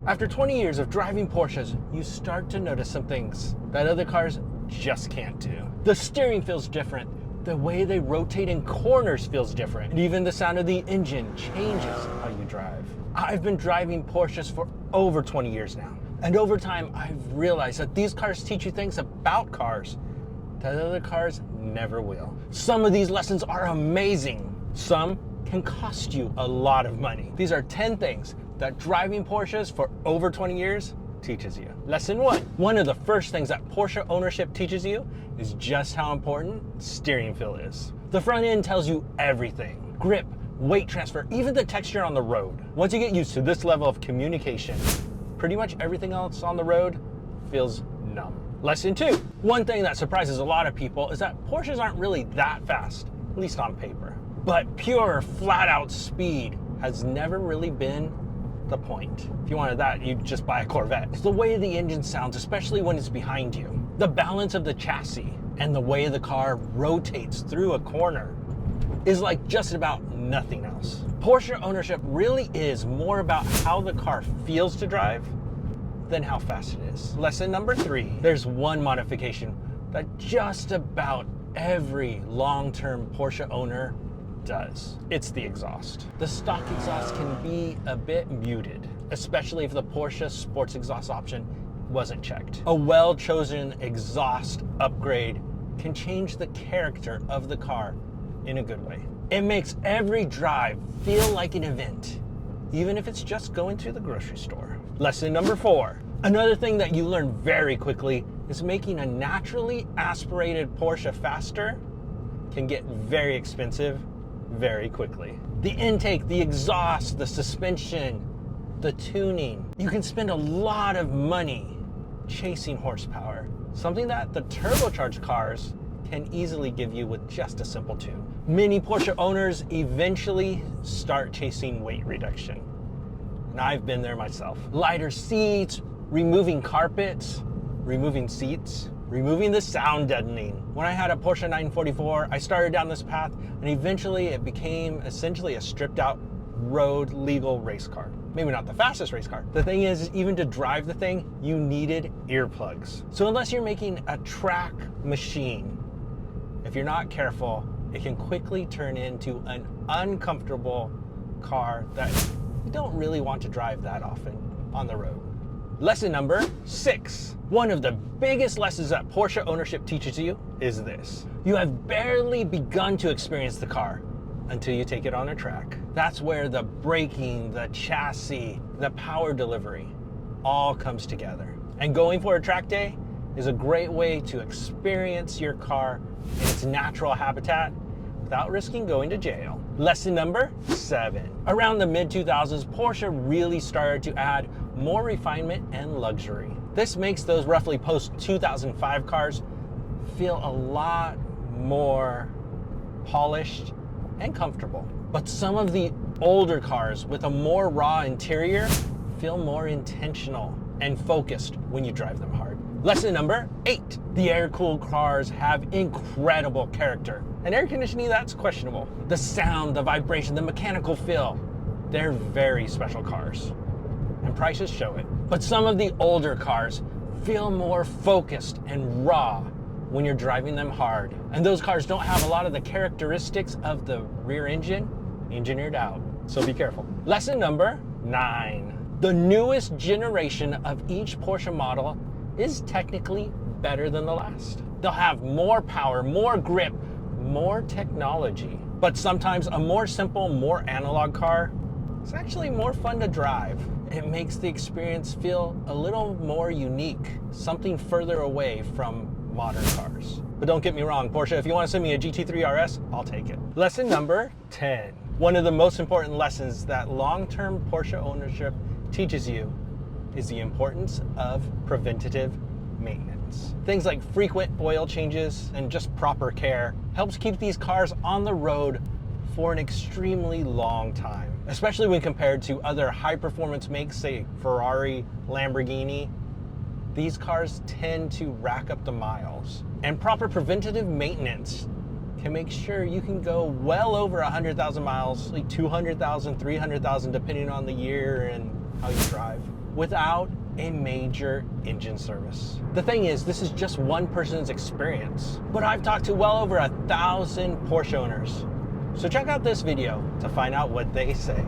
After 20 years of driving Porsches, you start to notice some things that other cars just can't do. The steering feels different. The way they rotate in corners feels different. And even the sound of the engine changes how you drive. I've been driving Porsches for over 20 years now. And over time, I've realized that these cars teach you things about cars that other cars never will. Some of these lessons are amazing. Some can cost you a lot of money. These are 10 things that driving Porsches for over 20 years teaches you. Lesson 1. One of the first things that Porsche ownership teaches you is just how important steering feel is. The front end tells you everything. Grip, weight transfer, even the texture on the road. Once you get used to this level of communication, pretty much everything else on the road feels numb. Lesson 2. One thing that surprises a lot of people is that Porsches aren't really that fast, at least on paper. But pure, flat-out speed has never really been the point. If you wanted that, you'd just buy a Corvette. It's the way the engine sounds, especially when it's behind you. The balance of the chassis and the way the car rotates through a corner is like just about nothing else. Porsche ownership really is more about how the car feels to drive than how fast it is. Lesson number 3. There's one modification that just about every long-term Porsche owner does. It's the exhaust. The stock exhaust can be a bit muted, especially if the Porsche sports exhaust option wasn't checked. A well-chosen exhaust upgrade can change the character of the car in a good way. It makes every drive feel like an event, even if it's just going to the grocery store. Lesson number 4. Another thing that you learn very quickly is making a naturally aspirated Porsche faster can get very expensive very quickly. The intake, the exhaust, the suspension, the tuning. You can spend a lot of money chasing horsepower, something that the turbocharged cars can easily give you with just a simple tune. Many Porsche owners eventually start chasing weight reduction. And I've been there myself. Lighter seats, removing carpets, removing seats, removing the sound deadening. When I had a Porsche 944, I started down this path and eventually it became essentially a stripped out road legal race car. Maybe not the fastest race car. The thing is, even to drive the thing, you needed earplugs. So unless you're making a track machine, if you're not careful, it can quickly turn into an uncomfortable car that you don't really want to drive that often on the road. Lesson number 6. One of the biggest lessons that Porsche ownership teaches you is this. You have barely begun to experience the car until you take it on a track. That's where the braking, the chassis, the power delivery all comes together. And going for a track day is a great way to experience your car in its natural habitat without risking going to jail. Lesson number 7. Around the mid-2000s, Porsche really started to add more refinement and luxury. This makes those roughly post-2005 cars feel a lot more polished and comfortable. But some of the older cars with a more raw interior feel more intentional and focused when you drive them hard. Lesson number 8. The air-cooled cars have incredible character. And air conditioning, that's questionable. The sound, the vibration, the mechanical feel, they're very special cars. And prices show it. But some of the older cars feel more focused and raw when you're driving them hard. And those cars don't have a lot of the characteristics of the rear engine engineered out. So be careful. Lesson number 9. The newest generation of each Porsche model is technically better than the last. They'll have more power, more grip, more technology. But sometimes a more simple, more analog car is actually more fun to drive. It makes the experience feel a little more unique, something further away from modern cars. But don't get me wrong, Porsche, if you want to send me a GT3 RS, I'll take it. Lesson number 10. One of the most important lessons that long-term Porsche ownership teaches you is the importance of preventative maintenance. Things like frequent oil changes and just proper care helps keep these cars on the road for an extremely long time, especially when compared to other high-performance makes, say Ferrari, Lamborghini. These cars tend to rack up the miles. And proper preventative maintenance can make sure you can go well over 100,000 miles, like 200,000, 300,000, depending on the year and how you drive. without a major engine service. The thing is, this is just one person's experience, but I've talked to well over 1,000 Porsche owners. So check out this video to find out what they say.